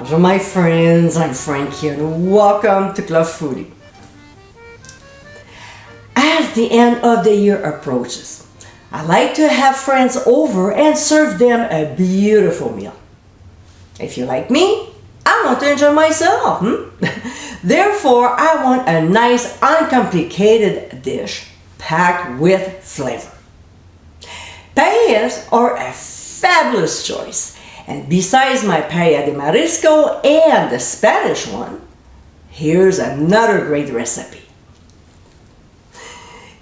Bonjour my friends, I'm Frankie and welcome to Club Foodie. As the end of the year approaches, I like to have friends over and serve them a beautiful meal. If you're like me, I want to enjoy myself. Therefore, I want a nice, uncomplicated dish packed with flavor. Paellas are a fabulous choice. And besides my paella de marisco and the Spanish one, here's another great recipe.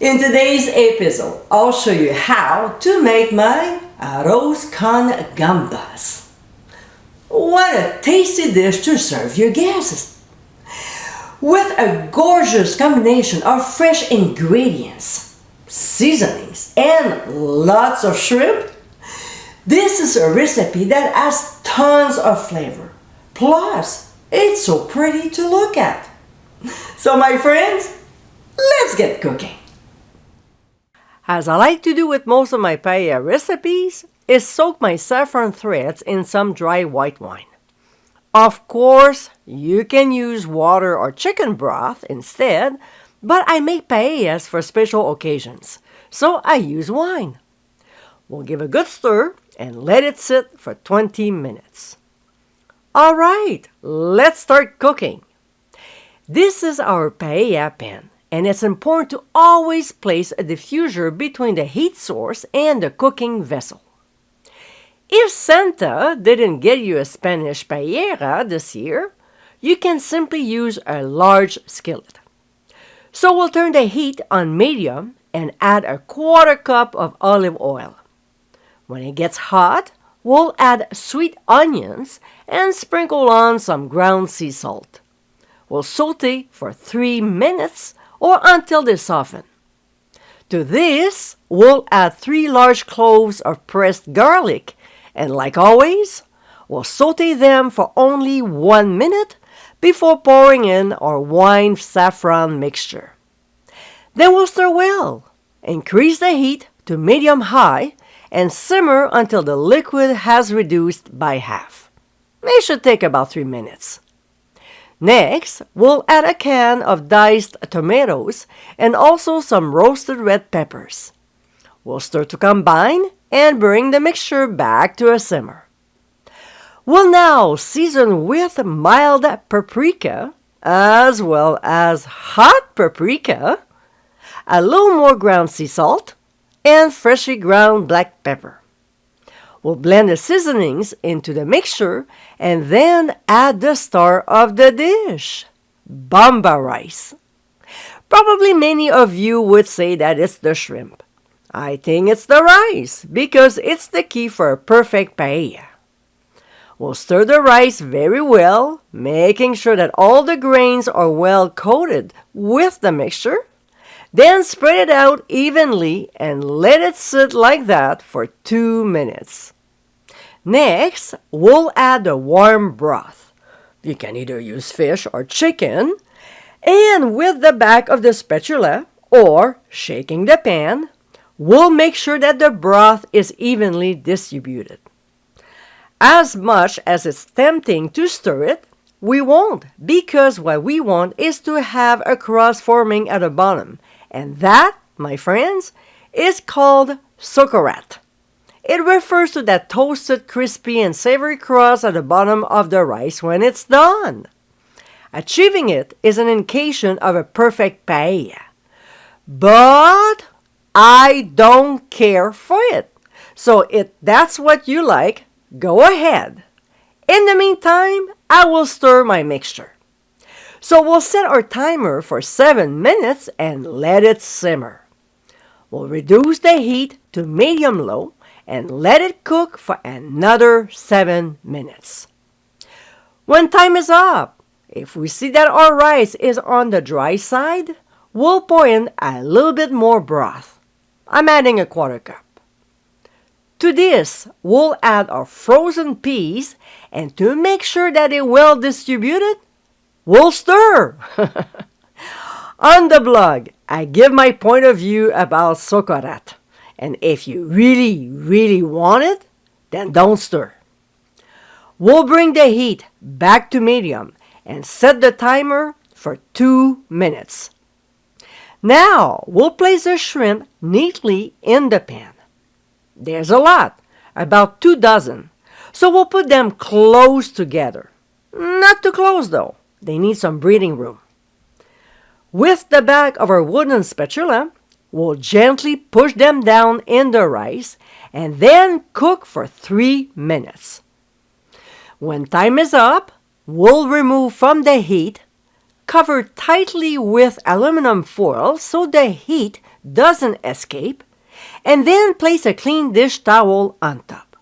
In today's episode, I'll show you how to make my Arroz con Gambas. What a tasty dish to serve your guests! With a gorgeous combination of fresh ingredients, seasonings, and lots of shrimp, this is a recipe that has tons of flavor. Plus, it's so pretty to look at. So my friends, let's get cooking. As I like to do with most of my paella recipes, is soak my saffron threads in some dry white wine. Of course, you can use water or chicken broth instead, but I make paellas for special occasions, so I use wine. We'll give a good stir and let it sit for 20 minutes. All right, let's start cooking. This is our paella pan, and it's important to always place a diffuser between the heat source and the cooking vessel. If Santa didn't get you a Spanish paella this year, you can simply use a large skillet. So we'll turn the heat on medium and add a 1/4 cup of olive oil. When it gets hot, we'll add sweet onions and sprinkle on some ground sea salt. We'll saute for 3 minutes or until they soften. To this, we'll add 3 large cloves of pressed garlic, and like always, we'll saute them for only 1 minute before pouring in our wine saffron mixture. Then we'll stir well, increase the heat to medium-high, and simmer until the liquid has reduced by half. It should take about 3 minutes. Next, we'll add a can of diced tomatoes and also some roasted red peppers. We'll stir to combine and bring the mixture back to a simmer. We'll now season with mild paprika as well as hot paprika, a little more ground sea salt, and freshly ground black pepper. We'll blend the seasonings into the mixture and then add the star of the dish, Bamba rice. Probably many of you would say that it's the shrimp. I think it's the rice because it's the key for a perfect paella. We'll stir the rice very well, making sure that all the grains are well coated with the mixture. Then spread it out evenly and let it sit like that for 2 minutes. Next, we'll add the warm broth. You can either use fish or chicken. And with the back of the spatula, or shaking the pan, we'll make sure that the broth is evenly distributed. As much as it's tempting to stir it, we won't, because what we want is to have a crust forming at the bottom. And that, my friends, is called socorat. It refers to that toasted, crispy, and savory crust at the bottom of the rice when it's done. Achieving it is an indication of a perfect paella. But I don't care for it. So if that's what you like, go ahead. In the meantime, I will stir my mixture. So we'll set our timer for 7 minutes and let it simmer. We'll reduce the heat to medium-low and let it cook for another 7 minutes. When time is up, if we see that our rice is on the dry side, we'll pour in a little bit more broth. I'm adding a 1/4 cup. To this, we'll add our frozen peas, and to make sure that it's well distributed, we'll stir. On the blog, I give my point of view about socorat. And if you really, really want it, then don't stir. We'll bring the heat back to medium and set the timer for 2 minutes. Now, we'll place the shrimp neatly in the pan. There's a lot, about 2 dozen, so we'll put them close together. Not too close though, they need some breathing room. With the back of our wooden spatula, we'll gently push them down in the rice and then cook for 3 minutes. When time is up, we'll remove from the heat, cover tightly with aluminum foil so the heat doesn't escape, and then place a clean dish towel on top.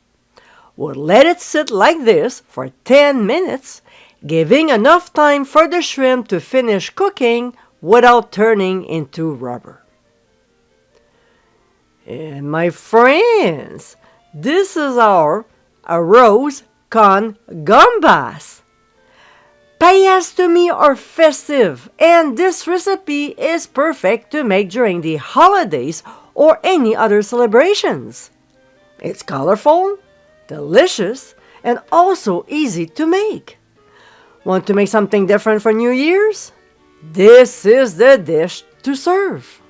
We'll let it sit like this for 10 minutes, giving enough time for the shrimp to finish cooking without turning into rubber. And my friends, this is our arroz con gambas. Paellas to me are festive, and this recipe is perfect to make during the holidays or any other celebrations. It's colorful, delicious, and also easy to make. Want to make something different for New Year's? This is the dish to serve.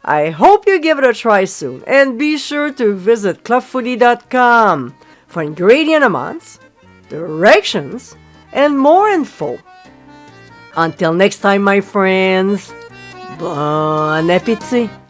I hope you give it a try soon, and be sure to visit clubfoodie.com for ingredient amounts, directions, and more info. Until next time, my friends, bon appétit!